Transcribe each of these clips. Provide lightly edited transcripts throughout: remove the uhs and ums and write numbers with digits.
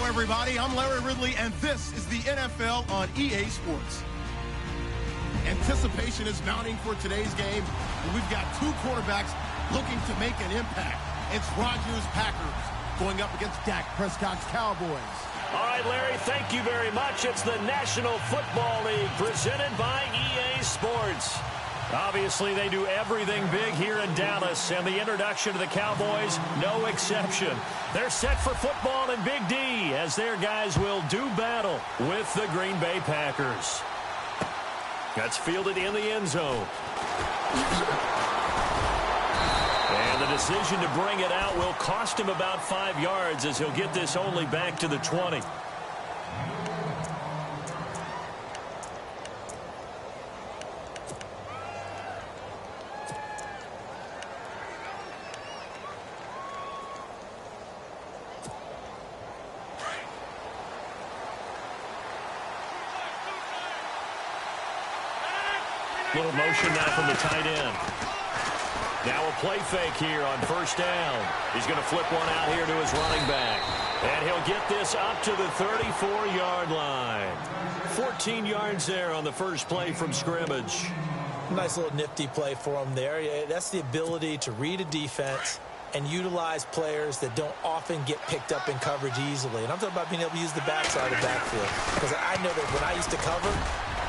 everybody. I'm Larry Ridley, and this is the NFL on EA Sports. Anticipation is mounting for today's game, and we've got two quarterbacks looking to make an impact. It's Rodgers' Packers going up against Dak Prescott's Cowboys. All right, Larry, thank you very much. It's the National Football League presented by EA Sports. Obviously, they do everything big here in Dallas, and the introduction to the Cowboys, no exception. They're set for football in Big D as their guys will do battle with the Green Bay Packers. That's fielded in the end zone. And the decision to bring it out will cost him about 5 yards as he'll get this only back to the 20. Little motion now from the tight end. Now a play fake here on first down. He's going to flip one out here to his running back. And he'll get this up to the 34-yard line. 14 yards there on the first play from scrimmage. Nice little nifty play for him there. Yeah, that's the ability to read a defense and utilize players that don't often get picked up in coverage easily. And I'm talking about being able to use the backside of the backfield. Because I know that when I used to cover,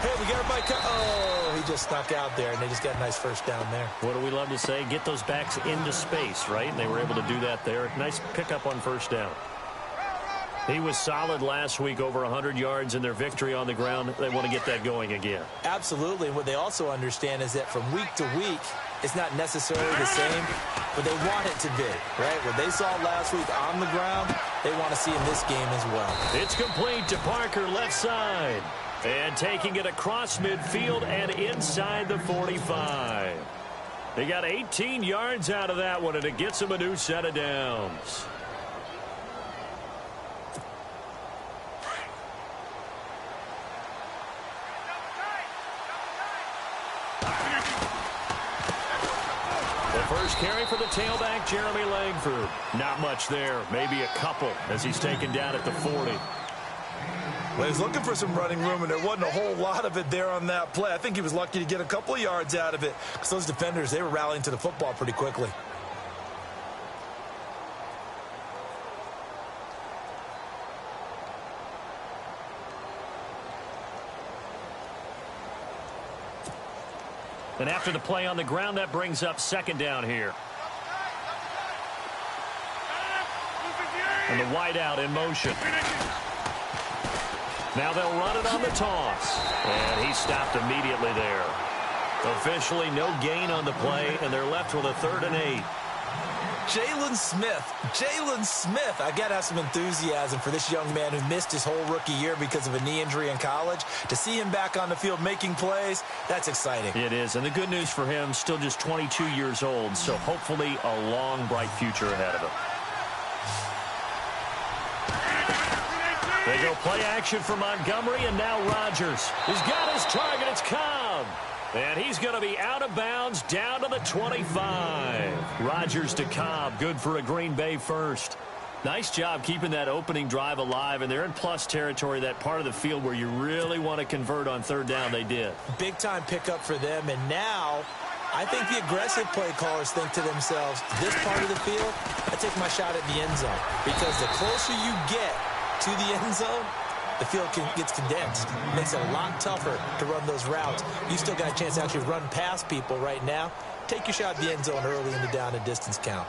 hey, we got everybody. Oh, he just snuck out there, and they just got a nice first down there. What do we love to say? Get those backs into space, right? And they were able to do that there. Nice pickup on first down. He was solid last week, over 100 yards in their victory on the ground. They want to get that going again. Absolutely. And what they also understand is that from week to week, it's not necessarily the same, but they want it to be, right? What they saw last week on the ground, they want to see in this game as well. It's complete to Parker, left side. And taking it across midfield and inside the 45. They got 18 yards out of that one, and it gets them a new set of downs. The first carry for the tailback, Jeremy Langford. Not much there, maybe a couple as he's taken down at the 40. Well, he was looking for some running room, and there wasn't a whole lot of it there on that play. I think he was lucky to get a couple of yards out of it because those defenders, they were rallying to the football pretty quickly. And after the play on the ground, that brings up second down here. And the wideout in motion. Now they'll run it on the toss. And he stopped immediately there. Officially no gain on the play, and they're left with a 3rd and 8. Jalen Smith. I got to have some enthusiasm for this young man who missed his whole rookie year because of a knee injury in college. To see him back on the field making plays, that's exciting. It is, and the good news for him, still just 22 years old, so hopefully a long, bright future ahead of him. They go play action for Montgomery, and now Rodgers. He's got his target. It's Cobb. And he's going to be out of bounds down to the 25. Rodgers to Cobb. Good for a Green Bay first. Nice job keeping that opening drive alive, and they're in plus territory, that part of the field where you really want to convert on 3rd down. They did. Big-time pickup for them, and now I think the aggressive play callers think to themselves, this part of the field, I take my shot at the end zone. Because the closer you get to the end zone, the field gets condensed. It makes it a lot tougher to run those routes. You still got a chance to actually run past people right now. Take your shot at the end zone early in the down and distance count.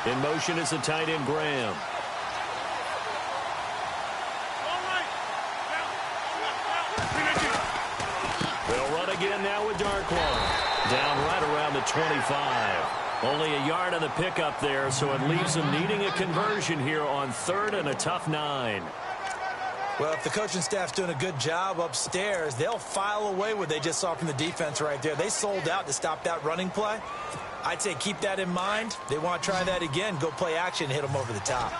In motion is the tight end, Graham. They'll run again now with Darkwa. Down right around the 25. Only a yard on the pickup there, so it leaves them needing a conversion here on 3rd and a tough 9. Well, if the coaching staff's doing a good job upstairs, they'll file away what they just saw from the defense right there. They sold out to stop that running play. I'd say keep that in mind. They want to try that again. Go play action, hit them over the top.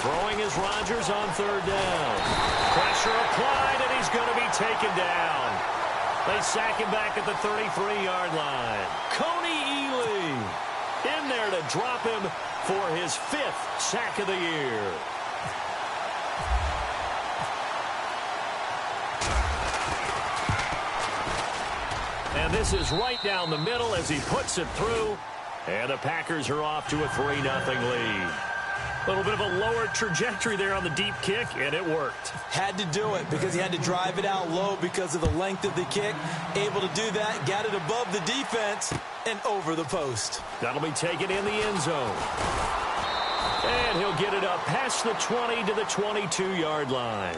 Throwing is Rodgers on third down. Pressure applied, and he's going to be taken down. They sack him back at the 33-yard line. Coney Ely in there to drop him for his 5th sack of the year. And this is right down the middle as he puts it through. And the Packers are off to a 3-0 lead. A little bit of a lower trajectory there on the deep kick, and it worked. Had to do it because he had to drive it out low because of the length of the kick. Able to do that, got it above the defense, and over the post. That'll be taken in the end zone. And he'll get it up past the 20 to the 22-yard line.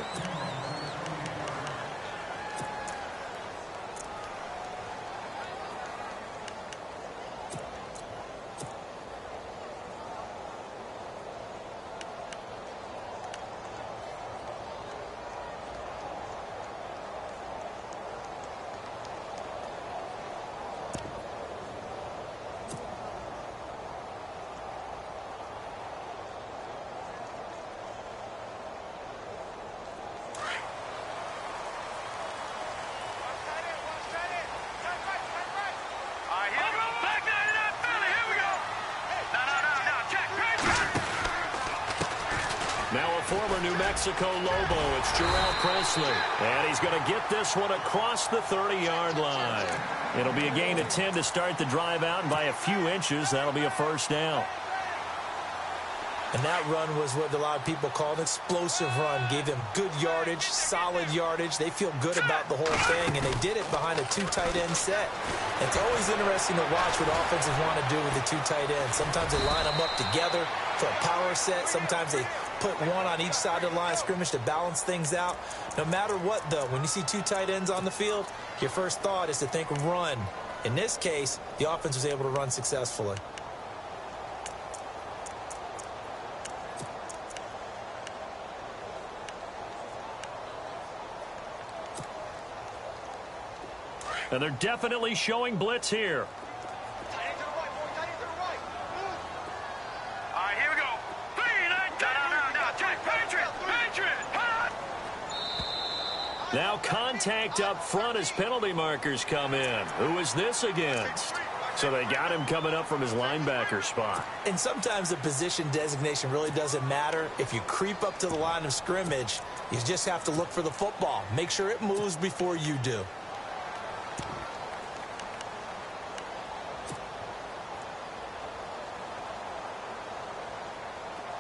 Former New Mexico Lobo, it's Jarrell Presley. And he's going to get this one across the 30-yard line. It'll be a gain of 10 to start the drive out, and by a few inches, that'll be a first down. And that run was what a lot of people call an explosive run. Gave them good yardage, solid yardage. They feel good about the whole thing, and they did it behind a 2 tight end set. It's always interesting to watch what offenses want to do with the 2 tight ends. Sometimes they line them up together for a power set. Sometimes they put one on each side of the line of scrimmage to balance things out. No matter what, though, when you see 2 tight ends on the field, your first thought is to think run. In this case, the offense was able to run successfully. And they're definitely showing blitz here. Now contact up front as penalty markers come in. Who is this against? So they got him coming up from his linebacker spot. And sometimes the position designation really doesn't matter. If you creep up to the line of scrimmage, you just have to look for the football. Make sure it moves before you do.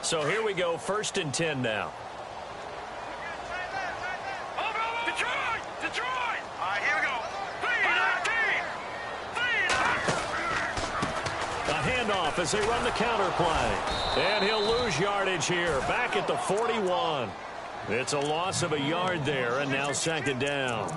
So here we go, 1st and 10 now. Detroit! All right, here we go. A handoff as they run the counter play. And he'll lose yardage here, back at the 41. It's a loss of a yard there, and now 2nd down.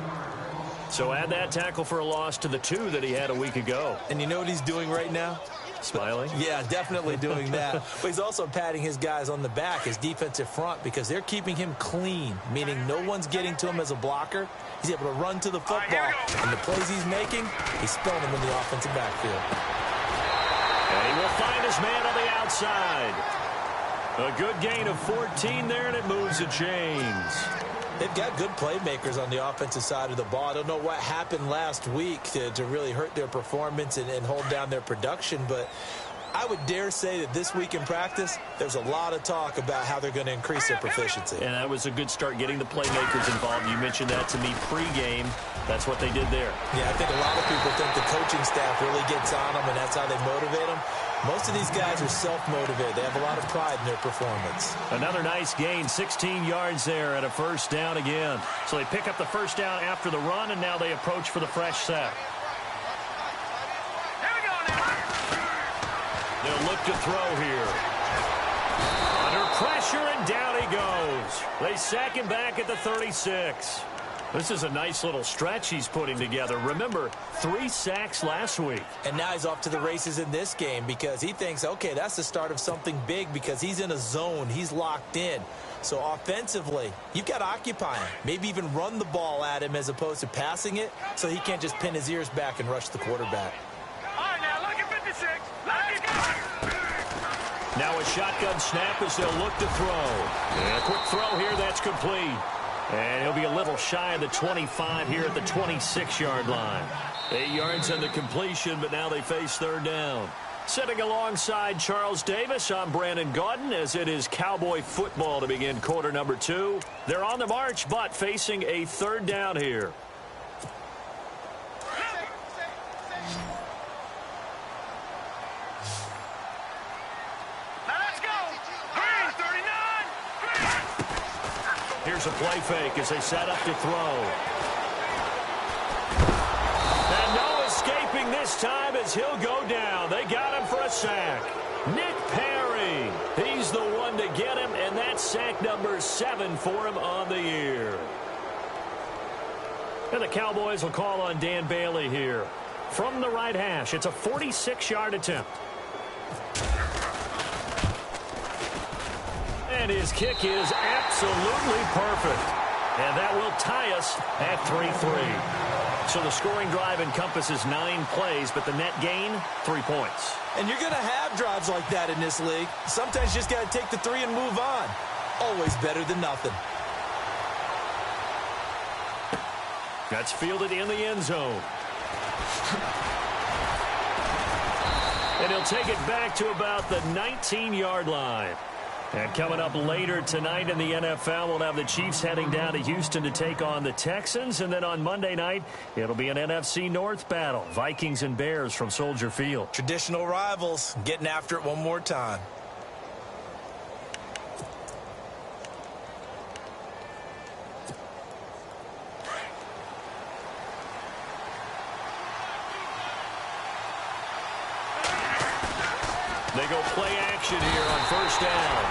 So add that tackle for a loss to the 2 that he had a week ago. And you know what he's doing right now? Smiling? Yeah, definitely doing that. But he's also patting his guys on the back, his defensive front, because they're keeping him clean, meaning no one's getting to him as a blocker. He's able to run to the football, and the plays he's making, he's spelling them in the offensive backfield. And he will find his man on the outside. A good gain of 14 there, and it moves the chains. They've got good playmakers on the offensive side of the ball. I don't know what happened last week to really hurt their performance and hold down their production, but I would dare say that this week in practice, there's a lot of talk about how they're going to increase their proficiency. And that was a good start getting the playmakers involved. You mentioned that to me pregame. That's what they did there. Yeah, I think a lot of people think the coaching staff really gets on them, and that's how they motivate them. Most of these guys are self-motivated. They have a lot of pride in their performance. Another nice gain, 16 yards there and a 1st down again. So they pick up the 1st down after the run, and now they approach for the fresh sack. They'll look to throw here. Under pressure, and down he goes. They sack him back at the 36. This is a nice little stretch he's putting together. Remember, 3 sacks last week. And now he's off to the races in this game because he thinks, okay, that's the start of something big because he's in a zone. He's locked in. So offensively, you've got to occupy him. Maybe even run the ball at him as opposed to passing it so he can't just pin his ears back and rush the quarterback. All right, now look at 56. Let's go. Now a shotgun snap as they'll look to throw. And a quick throw here, that's complete. And he'll be a little shy of the 25 here at the 26-yard line. 8 yards on the completion, but now they face third down. Sitting alongside Charles Davis, I'm Brandon Gaudin, as it is Cowboy football to begin quarter number 2. They're on the march, but facing a third down here. Here's a play fake as they set up to throw. And no escaping this time as he'll go down. They got him for a sack. Nick Perry, he's the one to get him, and that's sack number 7 for him on the year. And the Cowboys will call on Dan Bailey here. From the right hash, it's a 46-yard attempt. And his kick is absolutely perfect. And that will tie us at 3-3. So the scoring drive encompasses 9 plays, but the net gain, 3 points. And you're going to have drives like that in this league. Sometimes you just got to take the 3 and move on. Always better than nothing. That's fielded in the end zone. And he'll take it back to about the 19-yard line. And coming up later tonight in the NFL, we'll have the Chiefs heading down to Houston to take on the Texans. And then on Monday night, it'll be an NFC North battle. Vikings and Bears from Soldier Field. Traditional rivals getting after it one more time. They go play action here on first down.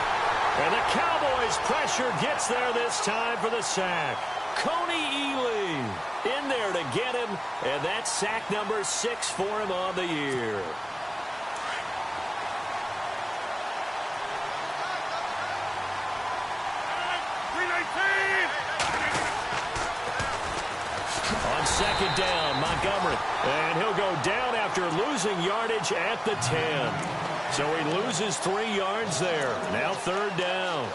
And the Cowboys' pressure gets there this time for the sack. Coney Ely in there to get him, and that's sack number 6 for him on the year. On second down, Montgomery. And he'll go down after losing yardage at the 10. So he loses 3 yards there. Now third down.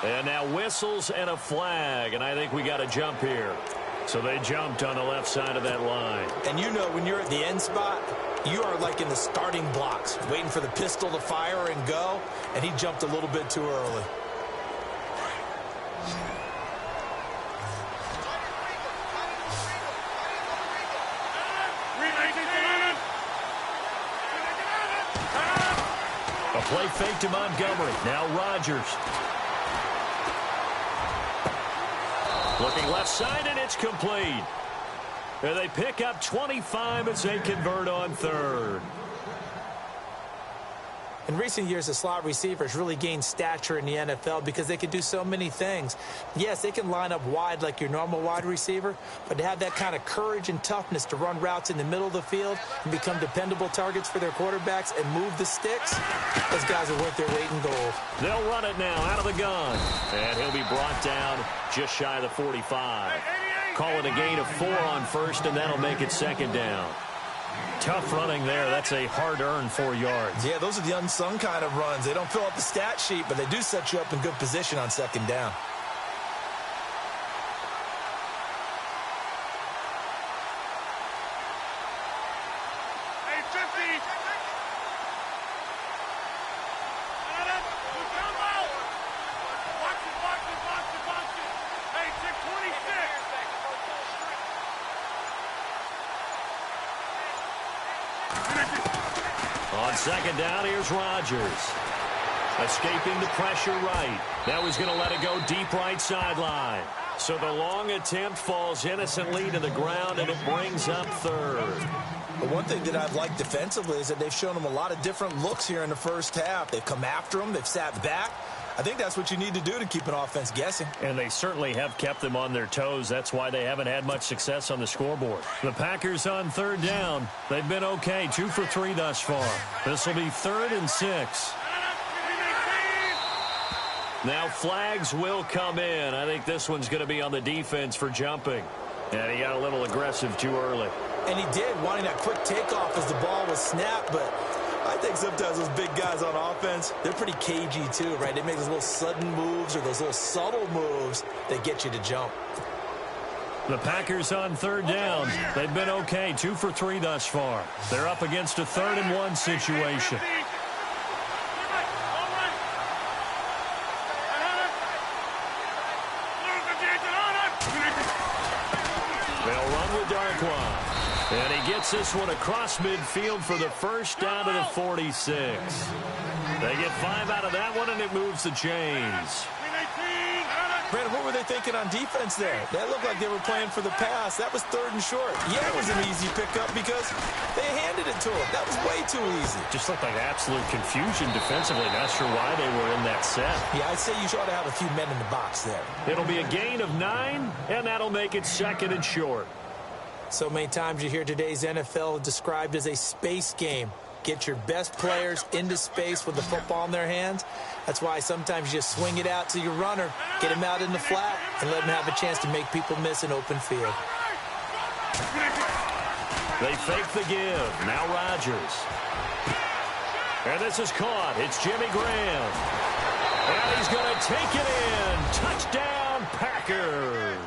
And now whistles and a flag. And I think we got a jump here. So they jumped on the left side of that line. And you know when you're at the end spot, you are like in the starting blocks, waiting for the pistol to fire and go, and he jumped a little bit too early. A play fake to Montgomery. Now Rodgers. Looking left side, and it's complete. And they pick up 25 as they convert on third. In recent years, the slot receivers really gained stature in the NFL because they can do so many things. Yes, they can line up wide like your normal wide receiver, but to have that kind of courage and toughness to run routes in the middle of the field and become dependable targets for their quarterbacks and move the sticks, those guys are worth their weight in gold. They'll run it now out of the gun. And he'll be brought down just shy of the 45. Call it a gain of 4 on first, and that'll make it second down. Tough running there. That's a hard-earned 4 yards. Yeah, those are the unsung kind of runs. They don't fill up the stat sheet, but they do set you up in good position on second down. On second down, here's Rodgers. Escaping the pressure right. Now he's going to let it go deep right sideline. So the long attempt falls innocently to the ground, and it brings up third. But one thing that I've liked defensively is that they've shown them a lot of different looks here in the first half. They've come after them. They've sat back. I think that's what you need to do to keep an offense guessing. And they certainly have kept them on their toes. That's why they haven't had much success on the scoreboard. The Packers on third down. They've been okay, 2 for 3 thus far. This will be 3rd and 6. Now flags will come in. I think this one's going to be on the defense for jumping. And he got a little aggressive too early. And he did, wanting that quick takeoff as the ball was snapped. But I think sometimes those big guys on offense, they're pretty cagey too, right? They make those little sudden moves or those little subtle moves that get you to jump. The Packers on third down. They've been okay, 2 for 3 thus far. They're up against a 3rd-and-1 situation. They'll run with Darkwan. And he gets this one across midfield for the first down to the 46. They get 5 out of that one, and it moves the chains. Brandon, what were they thinking on defense there? That looked like they were playing for the pass. That was 3rd and short. Yeah, it was an easy pickup because they handed it to him. That was way too easy. Just looked like absolute confusion defensively. Not sure why they were in that set. Yeah, I'd say you ought to have a few men in the box there. It'll be a gain of 9, and that'll make it 2nd and short. So many times you hear today's NFL described as a space game. Get your best players into space with the football in their hands. That's why sometimes you just swing it out to your runner, get him out in the flat, and let him have a chance to make people miss an open field. They fake the give. Now Rodgers. And this is caught. It's Jimmy Graham. And he's going to take it in. Touchdown, Packers.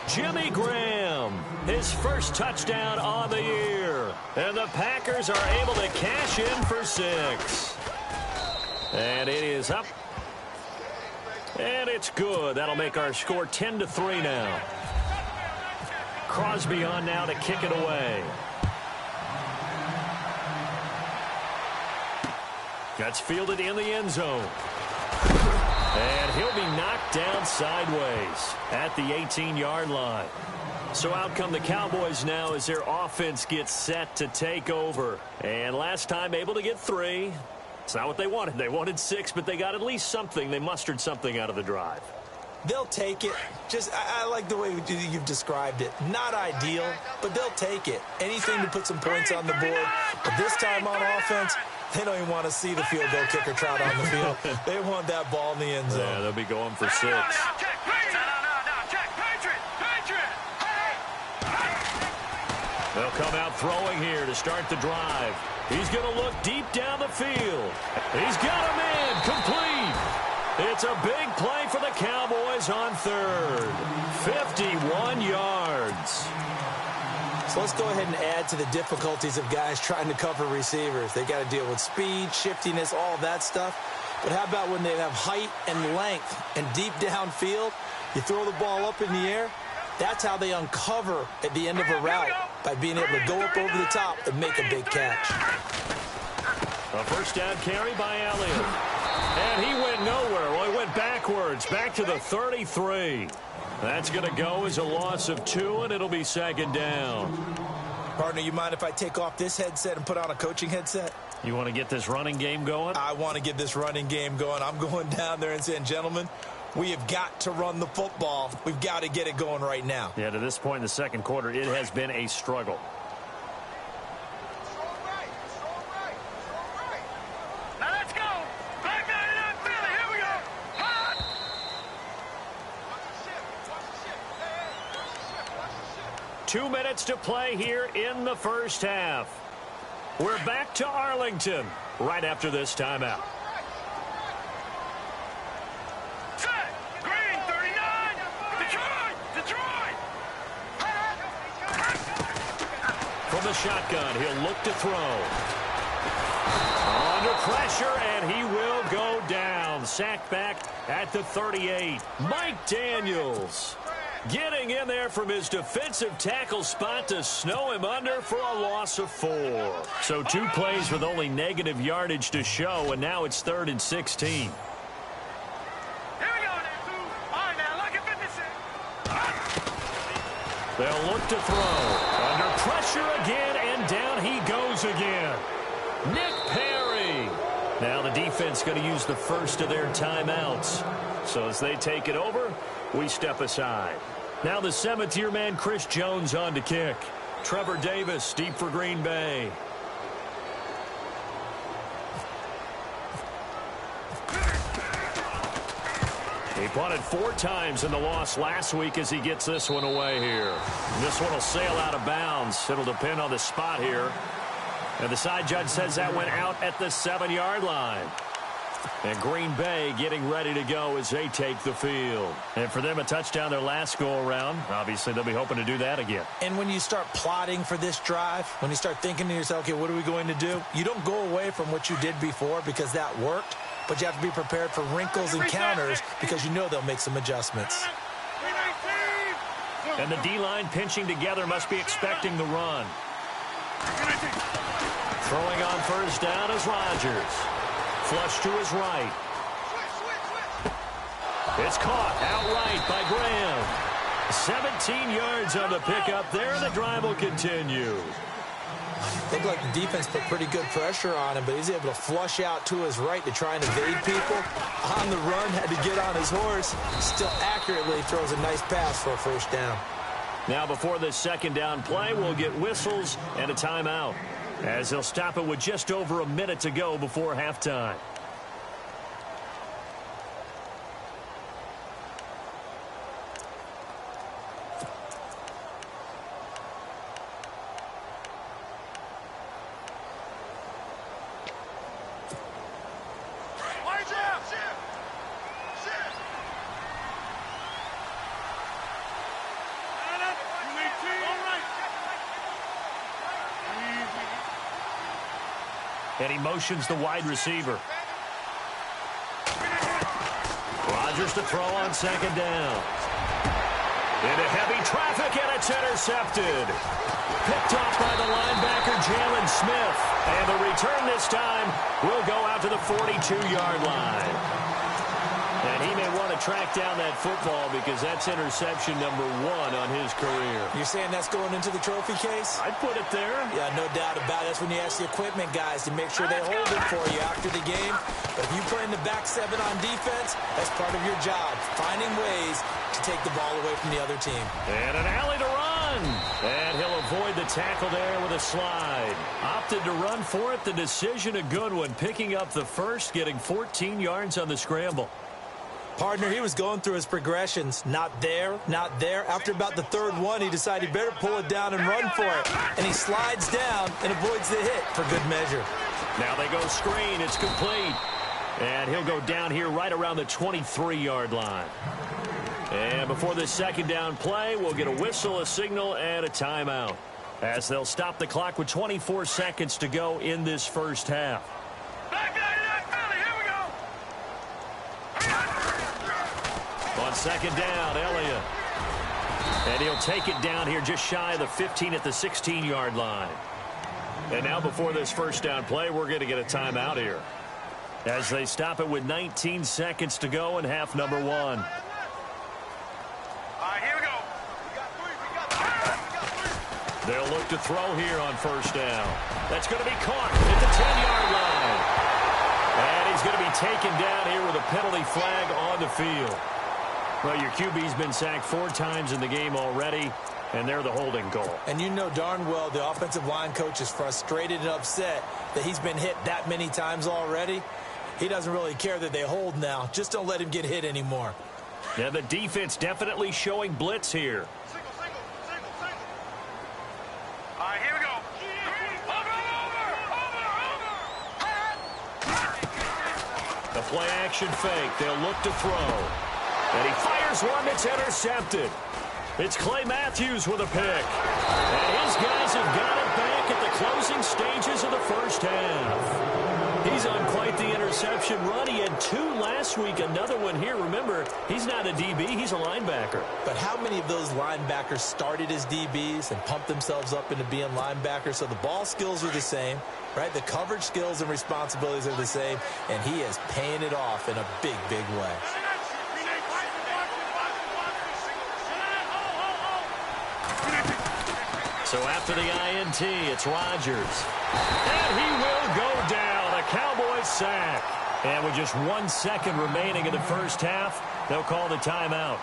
Jimmy Graham, his first touchdown on the year. And the Packers are able to cash in for 6. And it is up. And it's good. That'll make our score 10-3 now. Crosby on now to kick it away. That's fielded in the end zone. And he'll be knocked down sideways at the 18-yard line. So out come the Cowboys now as their offense gets set to take over. And last time able to get 3. It's not what they wanted. They wanted 6, but they got at least something. They mustered something out of the drive. They'll take it. I like the way you've described it. Not ideal, but they'll take it. Anything to put some points on the board. But this time on offense, they don't even want to see the field goal kicker trot on the field. They want that ball in the end zone. Yeah, they'll be going for 6. They'll come out throwing here to start the drive. He's going to look deep down the field. He's got him in. Complete. It's a big play for the Cowboys on 3rd. 51 yards. So let's go ahead and add to the difficulties of guys trying to cover receivers. They got to deal with speed, shiftiness, all that stuff. But how about when they have height and length and deep downfield? You throw the ball up in the air. That's how they uncover at the end of a route, by being able to go up over the top and make a big catch. A first down carry by Elliott. And he went nowhere. Well, he went backwards, back to the 33. That's going to go as a loss of 2, and it'll be 2nd down. Partner, you mind if I take off this headset and put on a coaching headset? You want to get this running game going? I want to get this running game going. I'm going down there and saying, gentlemen, we have got to run the football. We've got to get it going right now. Yeah, to this point in the 2nd quarter, it has been a struggle. Now let's go. Back out of that field. Here we go. Hot. 2 minutes to play here in the first half. We're back to Arlington right after this timeout. From the shotgun, he'll look to throw. Under pressure, and he will go down. Sacked back at the 38. Mike Daniels getting in there from his defensive tackle spot to snow him under for a loss of 4. So 2 plays with only negative yardage to show, and now it's 3rd and 16. They'll look to throw. Under pressure again, and down he goes again. Nick Perry. Now the defense going to use the first of their timeouts. So as they take it over, we step aside. Now the 7th-year man, Chris Jones, on to kick. Trevor Davis, deep for Green Bay. He punted 4 times in the loss last week as he gets this one away here. This one will sail out of bounds. It'll depend on the spot here. And the side judge says that went out at the 7-yard line. And Green Bay getting ready to go as they take the field. And for them, a touchdown their last go-around. Obviously, they'll be hoping to do that again. And when you start plotting for this drive, when you start thinking to yourself, okay, what are we going to do? You don't go away from what you did before because that worked. But you have to be prepared for wrinkles and counters because you know they'll make some adjustments. And the D-line pinching together must be expecting the run. Throwing on first down is Rodgers. Flush to his right. It's caught outright by Graham. 17 yards on the pickup there, and the drive will continue. Looked like the defense put pretty good pressure on him, but he's able to flush out to his right to try and evade people. On the run, had to get on his horse. Still accurately throws a nice pass for a first down. Now before this second down play, we'll get whistles and a timeout, as they'll stop it with just over a minute to go before halftime. And he motions the wide receiver. Rodgers to throw on second down. Into heavy traffic, and it's intercepted. Picked off by the linebacker, Jalen Smith. And the return this time will go out to the 42-yard line. And he may want to track down that football because that's interception number 1 on his career. You're saying that's going into the trophy case? I'd put it there. Yeah, no doubt about it. That's when you ask the equipment guys to make sure they hold it for you after the game. But if you play in the back 7 on defense, that's part of your job, finding ways to take the ball away from the other team. And an alley to run. And he'll avoid the tackle there with a slide. Opted to run for it. The decision a good one. Picking up the first, getting 14 yards on the scramble. Partner, he was going through his progressions. Not there, not there. After about the 3rd one, he decided he better pull it down and run for it. And he slides down and avoids the hit for good measure. Now they go screen. It's complete. And he'll go down here right around the 23-yard line. And before this second down play, we'll get a whistle, a signal, and a timeout, as they'll stop the clock with 24 seconds to go in this first half. On second down, Elliott. And he'll take it down here just shy of the 15 at the 16-yard line. And now before this first down play, we're going to get a timeout here, as they stop it with 19 seconds to go in half number 1. All right, here we go. They'll look to throw here on first down. That's going to be caught at the 10-yard line. And he's going to be taken down here with a penalty flag on the field. Well, your QB's been sacked 4 times in the game already, and they're the holding goal. And you know darn well the offensive line coach is frustrated and upset that he's been hit that many times already. He doesn't really care that they hold now. Just don't let him get hit anymore. Yeah, the defense definitely showing blitz here. Single. All right, here we go. The play action fake. They'll look to throw. And he fires one that's intercepted. It's Clay Matthews with a pick. And his guys have got it back at the closing stages of the first half. He's on quite the interception run. He had 2 last week, another one here. Remember, he's not a DB, he's a linebacker. But how many of those linebackers started as DBs and pumped themselves up into being linebackers? So the ball skills are the same, right? The coverage skills and responsibilities are the same, and he is paying it off in a big, big way. So after the INT, it's Rodgers. And he will go down. A Cowboys sack. And with just 1 second remaining in the first half, they'll call the timeout.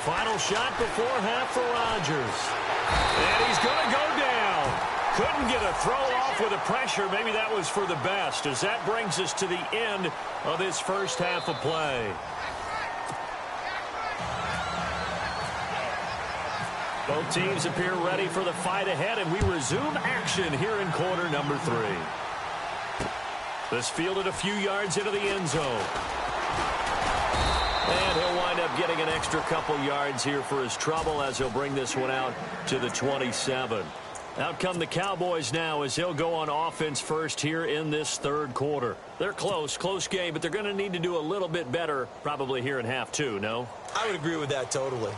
final shot before half for Rodgers. And he's going to go down. Couldn't get a throw off with the pressure. Maybe that was for the best, as that brings us to the end of this first half of play. Both teams appear ready for the fight ahead, and we resume action here in quarter number 3. This fielded a few yards into the end zone. And he'll wind up getting an extra couple yards here for his trouble as he'll bring this one out to the 27. Out come the Cowboys now as they'll go on offense first here in this third quarter. They're close game, but they're going to need to do a little bit better probably here in half 2, no? I would agree with that totally.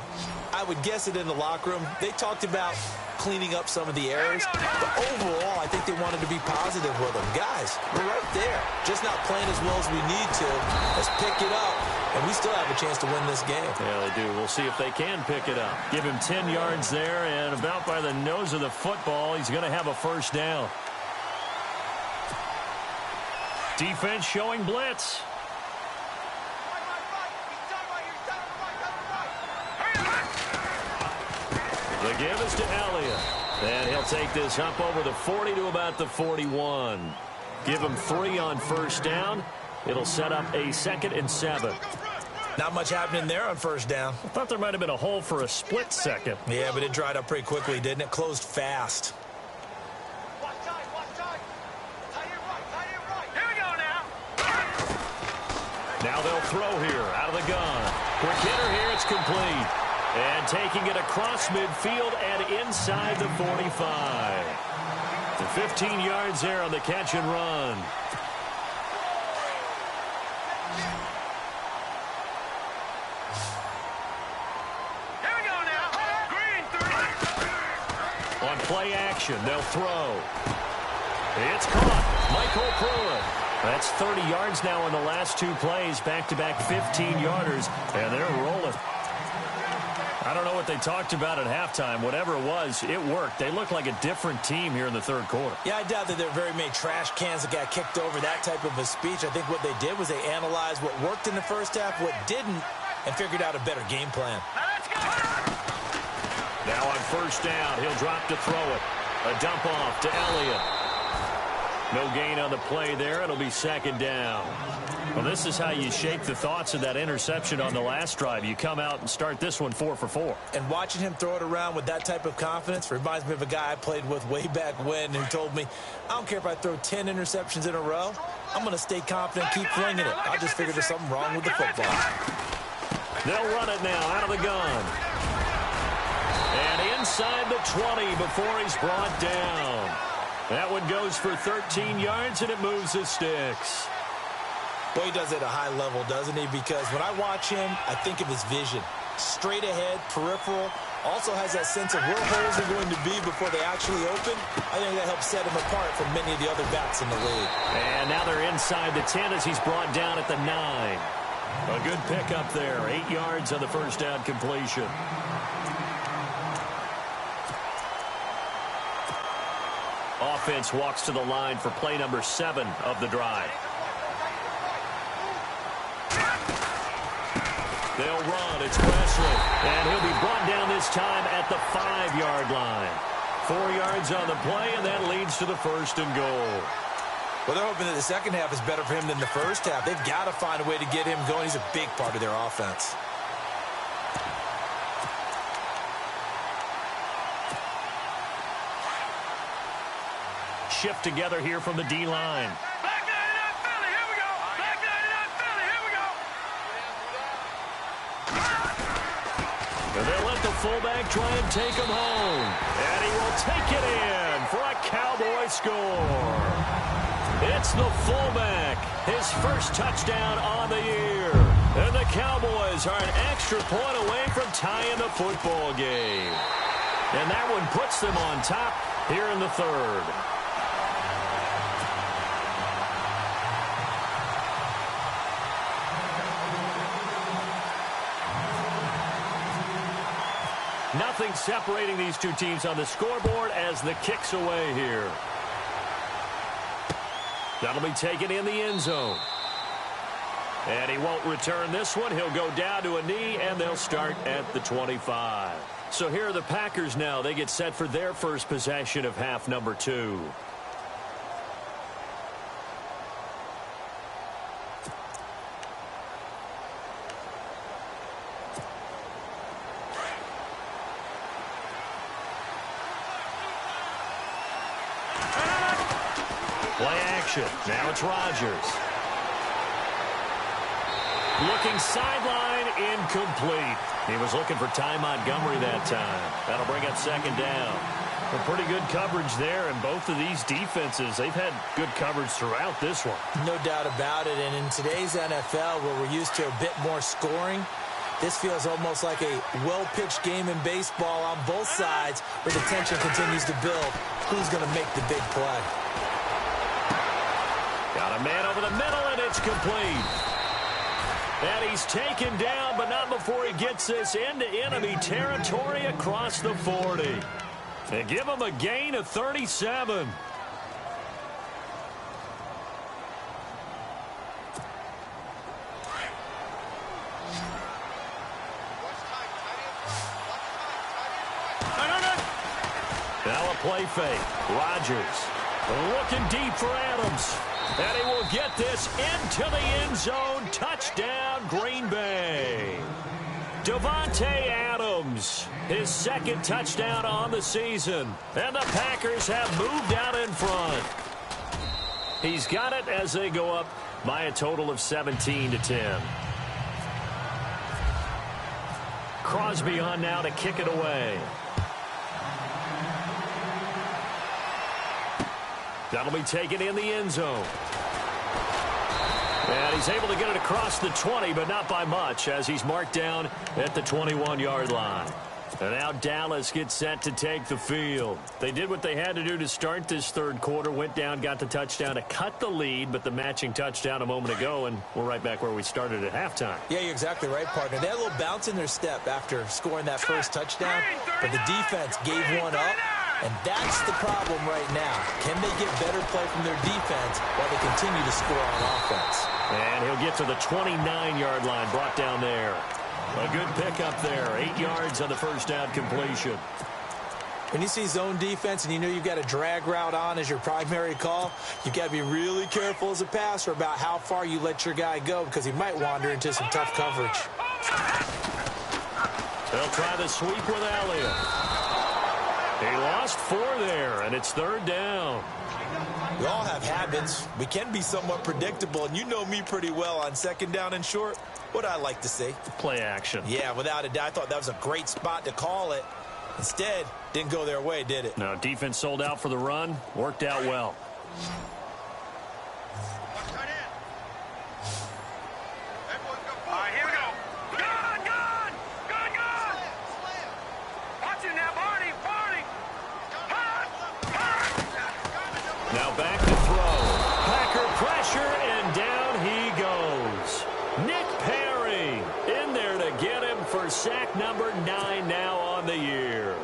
I would guess it in the locker room. They talked about cleaning up some of the errors, but overall, I think they wanted to be positive with them. Guys, we're right there. Just not playing as well as we need to. Let's pick it up, and we still have a chance to win this game. Yeah, they do. We'll see if they can pick it up. Give him 10 yards there, and about by the nose of the football, he's going to have a first down. Defense showing blitz. The give is to Elliott. And he'll take this up over the 40 to about the 41. Give him 3 on first down. It'll set up a 2nd and 7. Not much happening there on first down. I thought there might have been a hole for a split second. Yeah, but it dried up pretty quickly, didn't it? Closed fast. Here we go now. Now they'll throw here out of the gun. Quick hitter here. It's complete. And taking it across midfield and inside the 45. The 15 yards there on the catch and run. Here we go now. Green 3. On play action, they'll throw. It's caught. Michael Pruitt. That's 30 yards now in the last 2 plays. Back-to-back 15-yarders. And they're rolling. I don't know what they talked about at halftime. Whatever it was, it worked. They look like a different team here in the third quarter. Yeah, I doubt that there are very many trash cans that got kicked over, that type of a speech. I think what they did was they analyzed what worked in the first half, what didn't, and figured out a better game plan. Let's go. Now on first down, he'll drop to throw it. A dump off to Elliott. No gain on the play there. It'll be 2nd down. Well, this is how you shake the thoughts of that interception on the last drive. You come out and start this one 4 for 4. And watching him throw it around with that type of confidence reminds me of a guy I played with way back when who told me, I don't care if I throw 10 interceptions in a row. I'm going to stay confident, keep flinging it. I just figured there's something wrong with the football. They'll run it now out of the gun. And inside the 20 before he's brought down. That one goes for 13 yards, and it moves the sticks. Well, he does it at a high level, doesn't he? Because when I watch him, I think of his vision. Straight ahead, peripheral. Also has that sense of where holes are going to be before they actually open. I think that helps set him apart from many of the other backs in the league. And now they're inside the 10 as he's brought down at the 9. A good pickup there. 8 yards on the first down completion. Offense walks to the line for play number 7 of the drive. They'll run. It's Wesley. And he'll be brought down this time at the 5-yard line. 4 yards on the play, and that leads to the 1st and goal. Well, they're hoping that the second half is better for him than the first half. They've got to find a way to get him going. He's a big part of their offense. Shift together here from the D-line. Back 99 Philly, here we go. Back 99 Philly, here we go. And they'll let the fullback try and take him home. And he will take it in for a Cowboy score. It's the fullback. His first touchdown on the year. And the Cowboys are an extra point away from tying the football game. And that one puts them on top here in the third. Nothing separating these two teams on the scoreboard as the kick's away here. That'll be taken in the end zone. And he won't return this one. He'll go down to a knee, and they'll start at the 25. So here are the Packers now. They get set for their first possession of half number 2. Play action. Now it's Rodgers. Looking sideline, incomplete. He was looking for Ty Montgomery that time. That'll bring up second down. A pretty good coverage there, and both of these defenses, they've had good coverage throughout this one. No doubt about it, and in today's NFL, where we're used to a bit more scoring, this feels almost like a well-pitched game in baseball on both sides, where the tension continues to build. Who's going to make the big play? Got a man over the middle, and it's complete. And he's taken down, but not before he gets this into enemy territory across the 40. They give him a gain of 37. Now a play fake. Rodgers looking deep for Adams. And he will get this into the end zone. Touchdown, Green Bay. Davante Adams, his second touchdown on the season. And the Packers have moved out in front. He's got it as they go up by a total of 17-10. Crosby on now to kick it away. That'll be taken in the end zone. And he's able to get it across the 20, but not by much, as he's marked down at the 21-yard line. And now Dallas gets set to take the field. They did what they had to do to start this third quarter, went down, got the touchdown to cut the lead, but the matching touchdown a moment ago, and we're right back where we started at halftime. Yeah, you're exactly right, partner. They had a little bounce in their step after scoring that first touchdown, but the defense gave one up. And that's the problem right now. Can they get better play from their defense while they continue to score on offense? And he'll get to the 29-yard line, brought down there. A good pickup there. 8 yards on the first down completion. When you see zone defense and you know you've got a drag route on as your primary call, you've got to be really careful as a passer about how far you let your guy go, because he might wander into some tough coverage. They'll try the sweep with Elliott. He lost 4 there, and it's third down. We all have habits. We can be somewhat predictable, and you know me pretty well on second down and short. What I like to see? Play action. Yeah, without a doubt. I thought that was a great spot to call it. Instead, didn't go their way, did it? No, defense sold out for the run. Worked out well. All right, here we go. Gone! Watch it now, Barney! Now back to throw. Packer pressure, and down he goes. Nick Perry in there to get him for sack number 9 now on the year.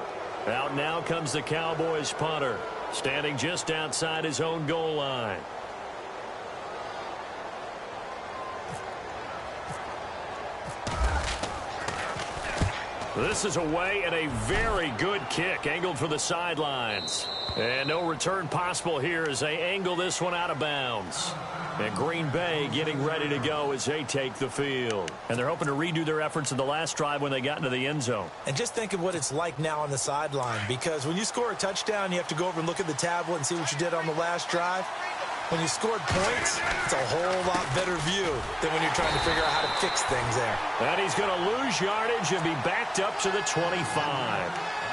Out now comes the Cowboys punter, standing just outside his own goal line. This is away, and a very good kick angled for the sidelines. And no return possible here as they angle this one out of bounds. And Green Bay getting ready to go as they take the field. And they're hoping to redo their efforts in the last drive when they got into the end zone. And just think of what it's like now on the sideline, because when you score a touchdown, you have to go over and look at the tablet and see what you did on the last drive. When you scored points, it's a whole lot better view than when you're trying to figure out how to fix things there. And he's going to lose yardage and be backed up to the 25.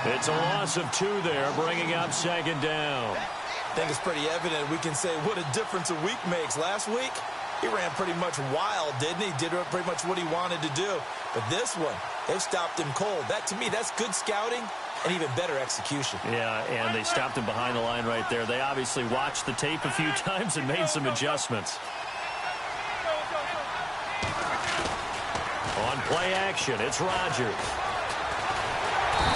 It's a loss of 2 there, bringing up second down. I think it's pretty evident. We can say what a difference a week makes. Last week, he ran pretty much wild, didn't he? Did pretty much what he wanted to do. But this one, they've stopped him cold. That, to me, that's good scouting and even better execution. Yeah, and they stopped him behind the line right there. They obviously watched the tape a few times and made some adjustments. On play action, it's Rodgers.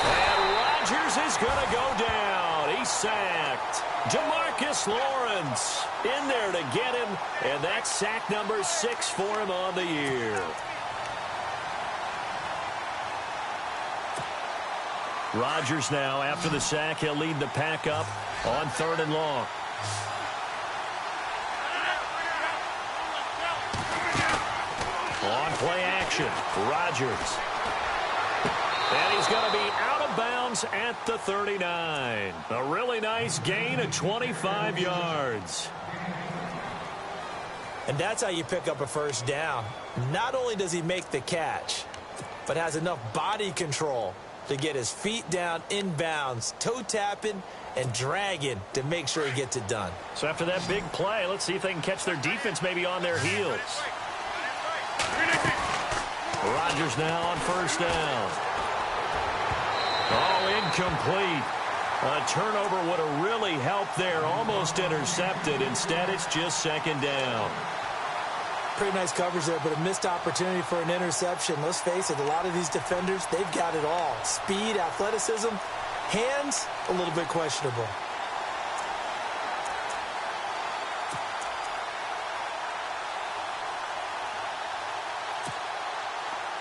And Rodgers is going to go down. He's sacked. DeMarcus Lawrence in there to get him, and that's sack number 6 for him on the year. Rodgers now, after the sack, he'll lead the pack up on 3rd and long. On play action, Rodgers. And he's going to be out of bounds at the 39. A really nice gain of 25 yards. And that's how you pick up a first down. Not only does he make the catch, but has enough body control to get his feet down inbounds, toe tapping and dragging to make sure he gets it done. So after that big play, let's see if they can catch their defense maybe on their heels. Rodgers now on 1st down. Oh, incomplete. A turnover would have really helped there. Almost intercepted. Instead, it's just 2nd down. Pretty nice coverage there, but a missed opportunity for an interception. Let's face it, a lot of these defenders, they've got it all. Speed, athleticism, hands, a little bit questionable.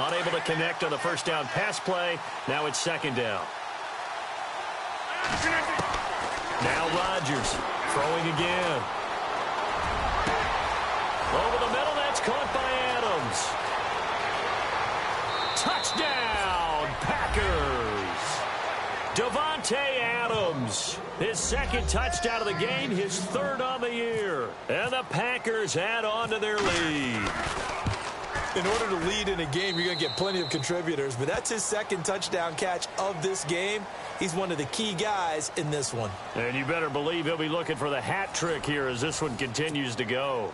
Unable to connect on the 1st down pass play. Now it's 2nd down. Now Rodgers throwing again. Over the middle, that's caught by Adams. Touchdown, Packers. Devontae Adams, his 2nd touchdown of the game, his 3rd on the year. And the Packers add on to their lead. In order to lead in a game, you're going to get plenty of contributors, but that's his 2nd touchdown catch of this game. He's one of the key guys in this one. And you better believe he'll be looking for the hat trick here as this one continues to go.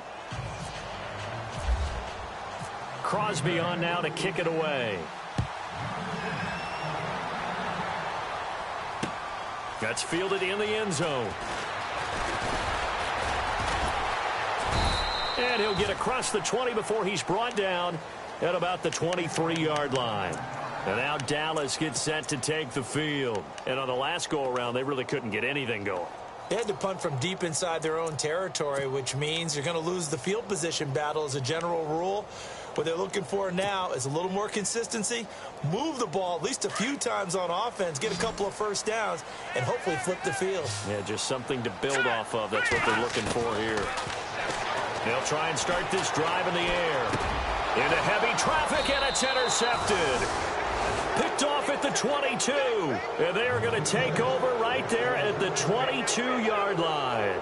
Crosby on now to kick it away. That's fielded in the end zone. And he'll get across the 20 before he's brought down at about the 23-yard line. And now Dallas gets set to take the field. And on the last go-around, they really couldn't get anything going. They had to punt from deep inside their own territory, which means you're going to lose the field position battle as a general rule. What they're looking for now is a little more consistency, move the ball at least a few times on offense, get a couple of first downs, and hopefully flip the field. Yeah, just something to build off of. That's what they're looking for here. They'll try and start this drive in the air. Into heavy traffic, and it's intercepted. Picked off at the 22. And they are going to take over right there at the 22-yard line.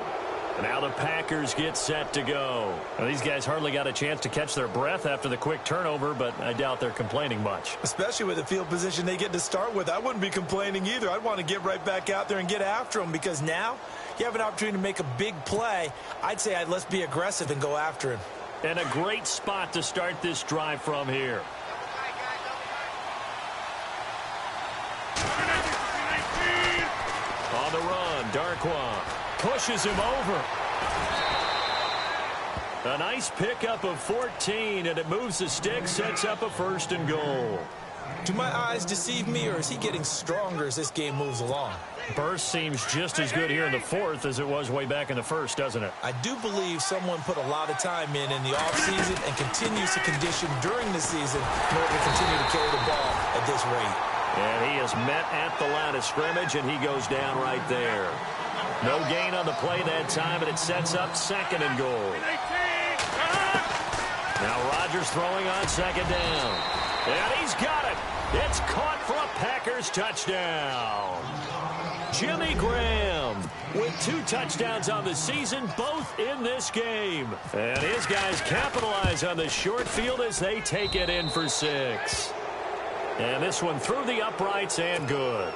And now the Packers get set to go. Now, these guys hardly got a chance to catch their breath after the quick turnover, but I doubt they're complaining much. Especially with the field position they get to start with. I wouldn't be complaining either. I'd want to get right back out there and get after them, because now you have an opportunity to make a big play. I'd say let's be aggressive and go after him. And a great spot to start this drive from here. On the run, Darquan pushes him over. A nice pickup of 14, and it moves the stick, sets up a 1st and goal. Do my eyes deceive me, or is he getting stronger as this game moves along? Burst seems just as good here in the 4th as it was way back in the 1st, doesn't it? I do believe someone put a lot of time in the offseason and continues to condition during the season in order to continue to carry the ball at this rate. And he is met at the line of scrimmage, and he goes down right there. No gain on the play that time, and it sets up 2nd and goal. Now Rodgers throwing on 2nd down. And he's got it. It's caught for a Packers touchdown. Jimmy Graham with 2 touchdowns on the season, both in this game. And his guys capitalize on the short field as they take it in for 6. And this one through the uprights and good.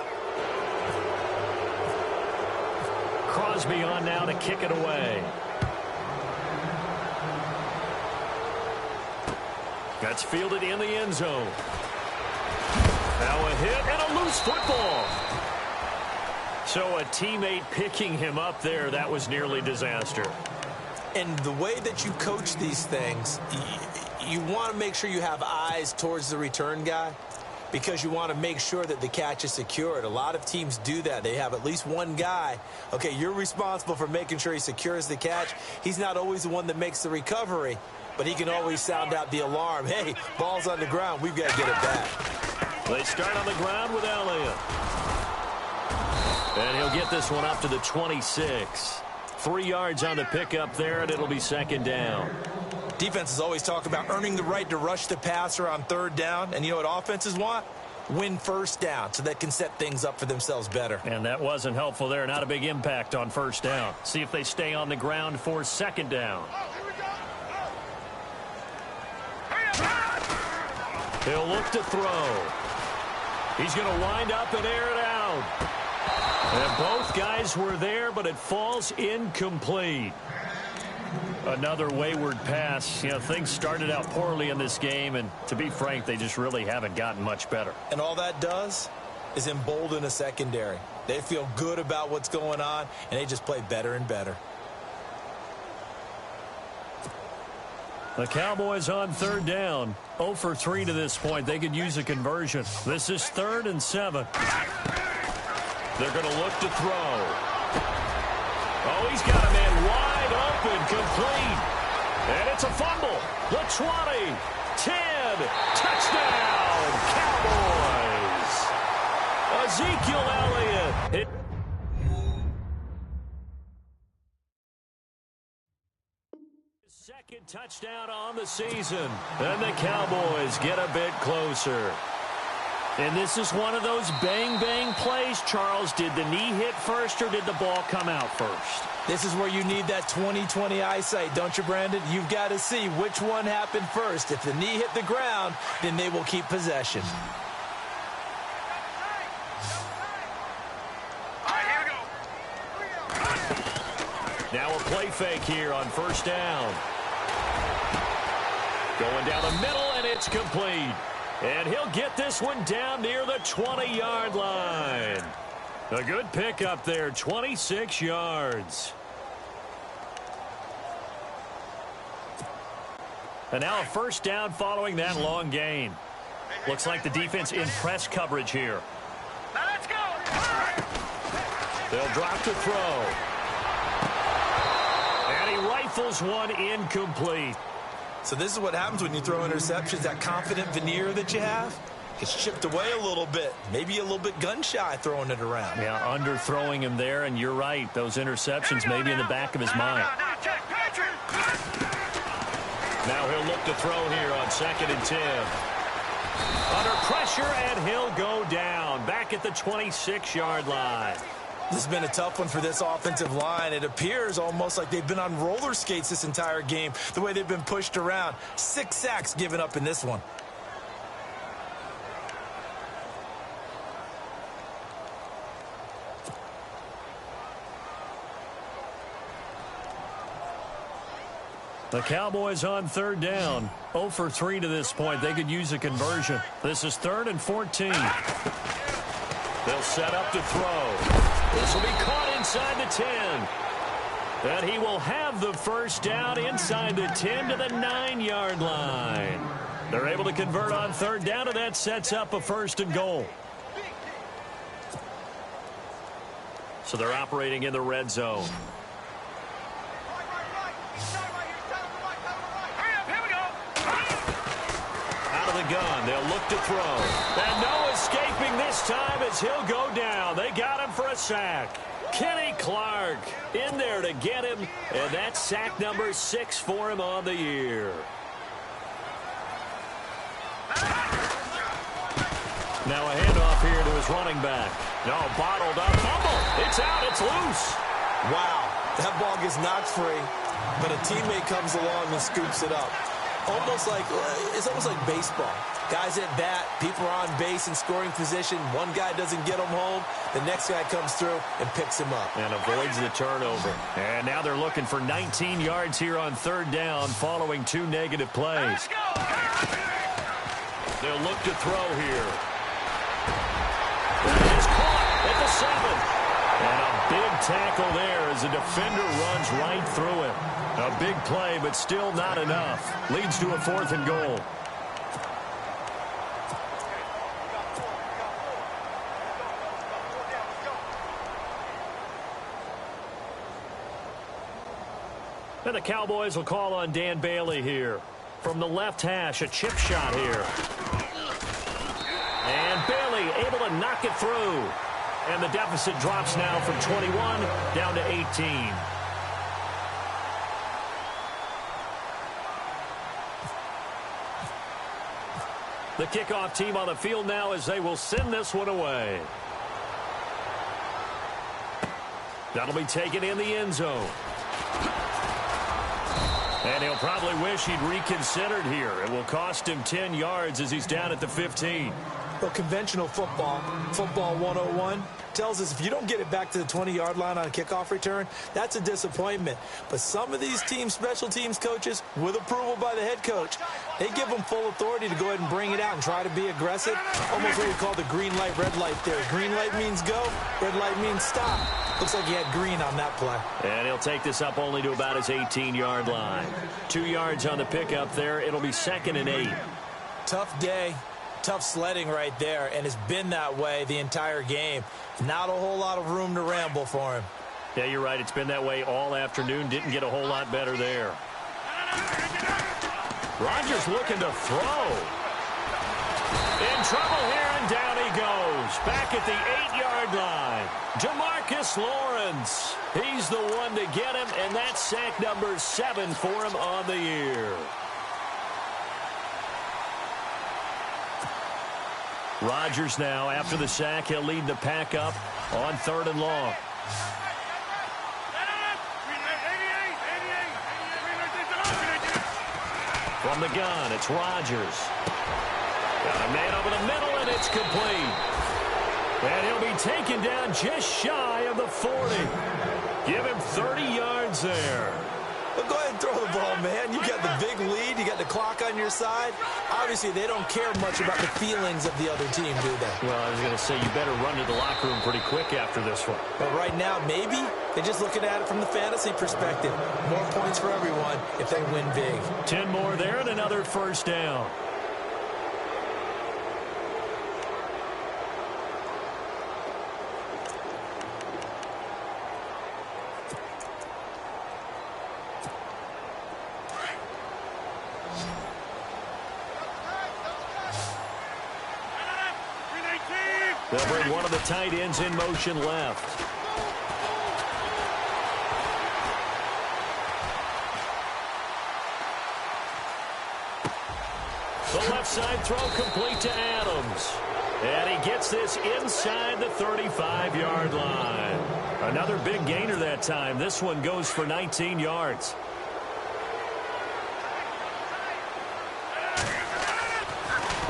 Crosby on now to kick it away. That's fielded in the end zone. Now a hit and a loose football. So a teammate picking him up there, that was nearly disaster. And the way that you coach these things, you want to make sure you have eyes towards the return guy. because you want to make sure that the catch is secured. A lot of teams do that. They have at least one guy. Okay, you're responsible for making sure he secures the catch. He's not always the one that makes the recovery, but he can always sound out the alarm. Hey, ball's on the ground. We've got to get it back. They start on the ground with Elliott. And he'll get this one up to the 26. 3 yards on the pickup there, and it'll be second down. Defenses always talk about earning the right to rush the passer on third down. And you know what offenses want? Win first down so they can set things up for themselves better. And that wasn't helpful there. Not a big impact on first down. See if they stay on the ground for second down. He'll look to throw. He's going to wind up and air it out. And both guys were there, but it falls incomplete. Another wayward pass. You know, things started out poorly in this game, and to be frank, they just really haven't gotten much better. And all that does is embolden a secondary. They feel good about what's going on, and they just play better and better. The Cowboys on third down. 0 for 3 to this point. They could use a conversion. This is 3rd and 7. They're going to look to throw. Oh, he's got a man wide open, complete. And it's a fumble. The 20, 10, touchdown, Cowboys. Ezekiel Elliott. Second touchdown on the season. And the Cowboys get a bit closer. And this is one of those bang-bang plays, Charles. Did the knee hit first or did the ball come out first? This is where you need that 20/20 eyesight, don't you, Brandon? You've got to see which one happened first. If the knee hit the ground, then they will keep possession. All right, here we go. Now a play fake here on first down. Going down the middle, and it's complete. And he'll get this one down near the 20-yard line. A good pickup there, 26 yards. And now a first down following that long gain. Looks like the defense in press coverage here. Now let's go. They'll drop to throw. And he rifles one incomplete. So this is what happens when you throw interceptions. That confident veneer that you have gets chipped away a little bit. Maybe a little bit gun-shy throwing it around. Yeah, underthrowing him there, and you're right. Those interceptions may be in the back of his mind. Now he'll look to throw here on 2nd and 10. Under pressure, and he'll go down. Back at the 26-yard line. This has been a tough one for this offensive line. It appears almost like they've been on roller skates this entire game, the way they've been pushed around. 6 sacks given up in this one. The Cowboys on third down. 0 for 3 to this point. They could use a conversion. This is 3rd and 14. They'll set up to throw. This will be caught inside the 10. And he will have the first down inside the 10 to the 9-yard line. They're able to convert on third down, and that sets up a 1st and goal. So they're operating in the red zone. Out of the gun, they'll look to throw. And no escaping this time as he'll go down. They got him for a sack. Kenny Clark in there to get him, and that's sack number 6 for him on the year. Now a handoff here to his running back. No, bottled up. Fumble. It's out. It's loose. Wow, that ball gets knocked free, but a teammate comes along and scoops it up. It's almost like baseball. Guys at bat, people are on base in scoring position. One guy doesn't get him home. The next guy comes through and picks him up. And avoids the turnover. And now they're looking for 19 yards here on third down following 2 negative plays. They'll look to throw here. It's caught at the 7. And a big tackle there as the defender runs right through him. A big play, but still not enough. Leads to a 4th and goal. And the Cowboys will call on Dan Bailey here. From the left hash, a chip shot here. And Bailey able to knock it through. And the deficit drops now from 21 down to 18. The kickoff team on the field now as they will send this one away. That'll be taken in the end zone. And he'll probably wish he'd reconsidered here. It will cost him 10 yards as he's down at the 15. Well, conventional football 101, tells us if you don't get it back to the 20-yard line on a kickoff return, that's a disappointment. But some of these team special teams coaches, with approval by the head coach, they give them full authority to go ahead and bring it out and try to be aggressive. Almost what we call the green light, red light there. Green light means go, red light means stop. Looks like he had green on that play. And he'll take this up only to about his 18-yard line. 2 yards on the pickup there. It'll be 2nd and 8. Tough day. Tough sledding right there, and it's been that way the entire game. Not a whole lot of room to ramble for him. Yeah, you're right. It's been that way all afternoon. Didn't get a whole lot better there. Rodgers looking to throw. In trouble here, and down he goes. Back at the 8-yard line. Demarcus Lawrence. He's the one to get him, and that's sack number 7 for him on the year. Rodgers now, after the sack, he'll lead the pack up on 3rd and long. From the gun, it's Rodgers. Got a man over the middle, and it's complete. And he'll be taken down just shy of the 40. Give him 30 yards there. Well, go ahead and throw the ball, man. You got the big lead. You got the clock on your side. Obviously, they don't care much about the feelings of the other team, do they? Well, I was going to say, you better run to the locker room pretty quick after this one. But right now, maybe they're just looking at it from the fantasy perspective. More points for everyone if they win big. 10 more there and another first down. They'll bring one of the tight ends in motion left. The left side throw complete to Adams. And he gets this inside the 35-yard line. Another big gainer that time. This one goes for 19 yards.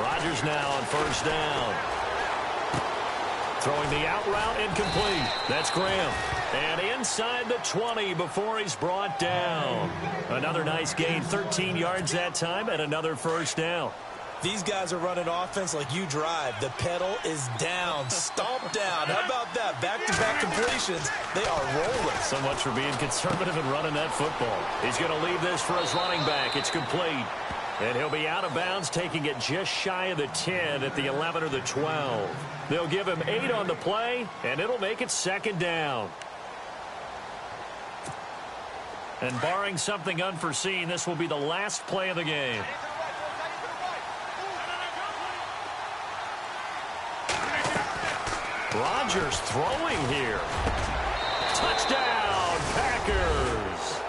Rodgers now on first down. Throwing the out route incomplete. That's Graham. And inside the 20 before he's brought down. Another nice gain, 13 yards that time, and another first down. These guys are running offense like you drive. The pedal is down, stomped down. How about that? Back-to-back completions. They are rolling. So much for being conservative and running that football. He's going to leave this for his running back. It's complete. And he'll be out of bounds, taking it just shy of the 10 at the 11 or the 12. They'll give him 8 on the play, and it'll make it second down. And barring something unforeseen, this will be the last play of the game. Rodgers throwing here. Touchdown, Packers.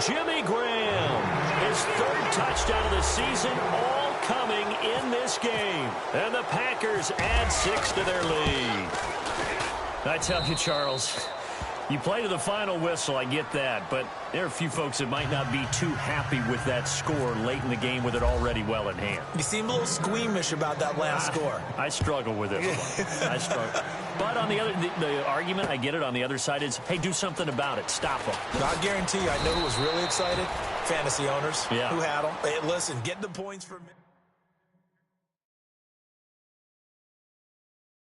Jimmy Graham, his 3rd touchdown of the season, all coming in this game. And the Packers add 6 to their lead. I tell you, Charles, you play to the final whistle, I get that, but there are a few folks that might not be too happy with that score late in the game with it already well in hand. You seem a little squeamish about that last score. I struggle with it. I struggle. But on the other, the argument, I get it, on the other side is, hey, do something about it. Stop them. I guarantee you, I know who was really excited. Fantasy owners. Yeah. Who had them. Hey, listen, get the points for a minute.